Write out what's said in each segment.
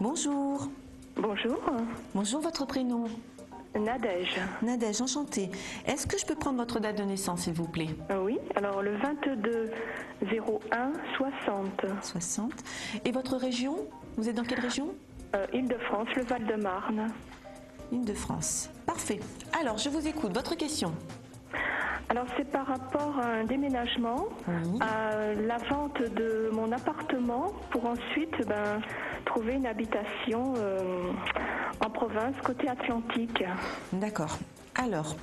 Bonjour. Bonjour, Bonjour, votre prénom? Nadège. Nadège, enchantée. Est-ce que je peux prendre votre date de naissance, s'il vous plaît? Oui, alors le 22-01-60. 60. Et votre région? Vous êtes dans quelle région? Île-de-France, le Val-de-Marne. Île-de-France. Parfait. Alors, je vous écoute. Votre question? Alors c'est par rapport à un déménagement, Oui. à la vente de mon appartement pour ensuite trouver une habitation en province, côté Atlantique. D'accord. Alors,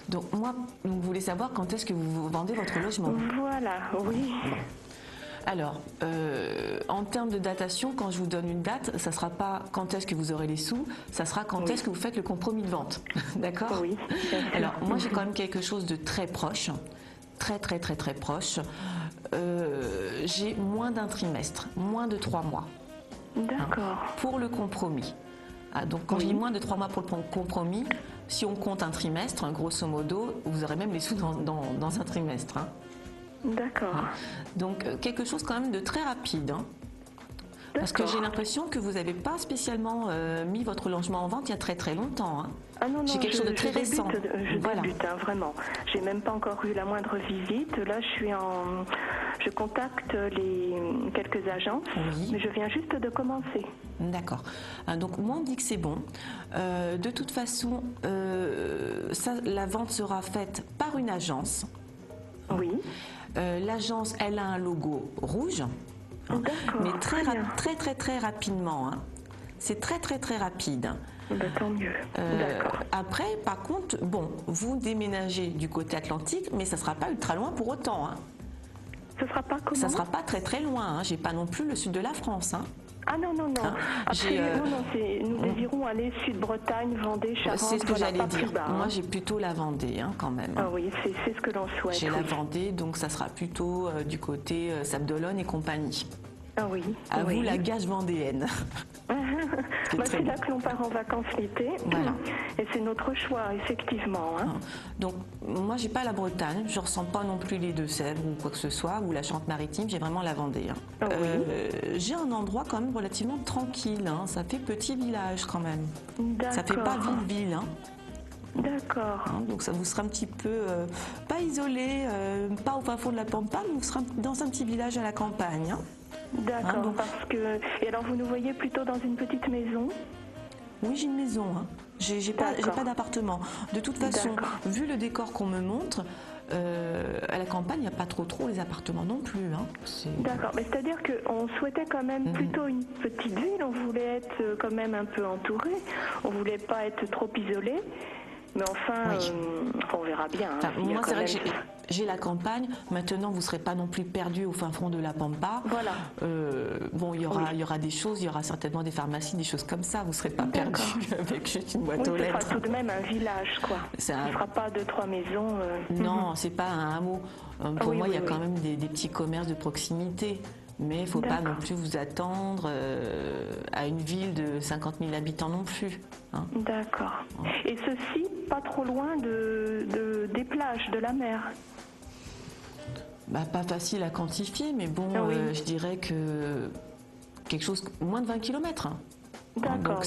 donc moi, vous voulez savoir quand est-ce que vous vendez votre logement? Voilà, oui. Alors, en termes de datation, quand je vous donne une date, ça ne sera pas quand est-ce que vous aurez les sous, ça sera quand est-ce que vous faites le compromis de vente. D'accord? Oui, bien sûr. Alors, moi, j'ai quand même quelque chose de très proche, très proche. J'ai moins d'un trimestre, moins de 3 mois. D'accord. Pour le compromis. Ah, donc, quand je dis moins de 3 mois pour le compromis, si on compte un trimestre, grosso modo, vous aurez même les sous dans un trimestre. D'accord. Donc quelque chose quand même de très rapide. Parce que j'ai l'impression que vous n'avez pas spécialement mis votre logement en vente il y a très longtemps. Ah non, c'est quelque chose de très récent. Je débute, vraiment. J'ai même pas encore eu la moindre visite. Là, je contacte quelques agences, mais je viens juste de commencer. D'accord. Donc moi, on dit que c'est bon. De toute façon, la vente sera faite par une agence. Oui. L'agence, elle a un logo rouge, mais très rapidement. C'est très rapide. Tant mieux. Après, par contre, bon, vous déménagez du côté Atlantique, mais ça ne sera pas ultra loin pour autant. Ce sera pas comment? Ça ne sera pas très loin. J'ai pas non plus le sud de la France. Ah non. Après, nous désirons aller Sud-Bretagne, Vendée, Charente. C'est ce que j'allais dire. Bas, Moi, j'ai plutôt la Vendée, quand même. Ah oui, c'est ce que l'on souhaite. J'ai la Vendée, donc ça sera plutôt du côté Sabdelonne et compagnie. Ah oui. À vous, la gage vendéenne. C'est là que l'on part en vacances l'été. Voilà. Et c'est notre choix, effectivement. Donc, moi, j'ai pas la Bretagne. Je ressens pas non plus les Deux-Sèvres ou quoi que ce soit, ou la Charente-Maritime. J'ai vraiment la Vendée. J'ai un endroit quand même relativement tranquille. Ça fait petit village quand même. Ça fait pas ville-ville. D'accord. Donc ça vous sera un petit peu, pas isolé, pas au fin fond de la pampa, mais vous serez dans un petit village à la campagne. D'accord, parce que... Et alors vous nous voyez plutôt dans une petite maison? Oui, j'ai une maison. J'ai pas d'appartement. De toute façon, vu le décor qu'on me montre, à la campagne, il n'y a pas trop les appartements non plus. D'accord, mais c'est-à-dire qu'on souhaitait quand même plutôt une petite ville, on voulait être quand même un peu entouré, on voulait pas être trop isolé. Mais enfin, on verra bien. Moi, c'est vrai que j'ai la campagne. Maintenant, vous ne serez pas non plus perdu au fin fond de la pampa. Voilà. Bon, il y aura des choses, il y aura certainement des pharmacies, des choses comme ça. Vous ne serez pas perdu avec juste une boîte aux lettres. Ce sera tout de même un village, quoi. Ce ne sera pas 2-3 maisons. Non, c'est pas un hameau. Pour moi, il y a quand même des petits commerces de proximité. Mais il ne faut pas non plus vous attendre à une ville de 50 000 habitants non plus. D'accord. Et ceci, pas trop loin des plages, de la mer? Pas facile à quantifier, mais bon, je dirais que quelque chose, moins de 20 km. D'accord,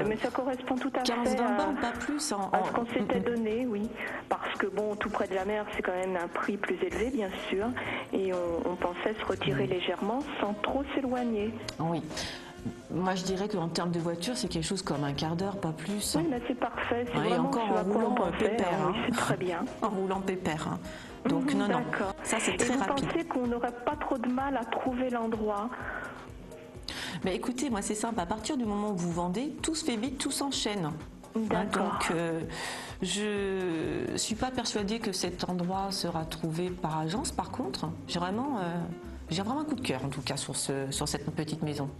mais ça correspond tout à fait 15-20 bornes, pas plus. À ce qu'on s'était donné, oui. Parce que bon, tout près de la mer, c'est quand même un prix plus élevé, bien sûr. Et on pensait se retirer légèrement sans trop s'éloigner. Oui. Moi, je dirais qu'en termes de voiture, c'est quelque chose comme un quart d'heure, pas plus. Oui, mais c'est parfait. C'est vraiment encore en roulant pépère. Oui, c'est très bien. En roulant pépère. Donc non, ça c'est très rapide. Vous pensez qu'on n'aurait pas trop de mal à trouver l'endroit? Mais écoutez, moi c'est simple, à partir du moment où vous vendez, tout se fait vite, tout s'enchaîne. Donc je ne suis pas persuadée que cet endroit sera trouvé par agence. Par contre, j'ai vraiment un coup de cœur en tout cas sur cette petite maison.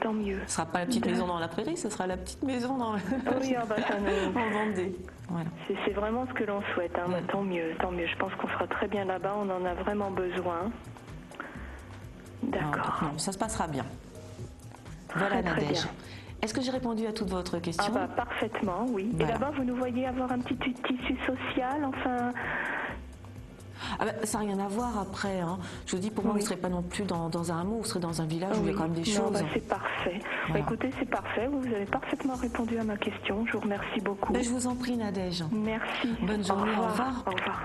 Tant mieux. Ce ne sera pas la petite maison dans la prairie, ce sera la petite maison en Vendée. Voilà. C'est vraiment ce que l'on souhaite. Tant mieux. Je pense qu'on sera très bien là-bas, on en a vraiment besoin. D'accord. Non, ça se passera bien. Voilà, Nadège. Est-ce que j'ai répondu à toutes votre questions? Parfaitement, oui. Voilà. Et là-bas, vous nous voyez avoir un petit tissu social, enfin... Ah bah, ça n'a rien à voir après. Hein. Je vous dis, pour moi, vous ne serez pas non plus dans un hameau, vous serez dans un village où il y a quand même des choses. Bah, c'est parfait. Voilà. Bah, écoutez, c'est parfait. Vous avez parfaitement répondu à ma question. Je vous remercie beaucoup. Mais je vous en prie, Nadège. Merci. Bonne journée. Au revoir. Au revoir.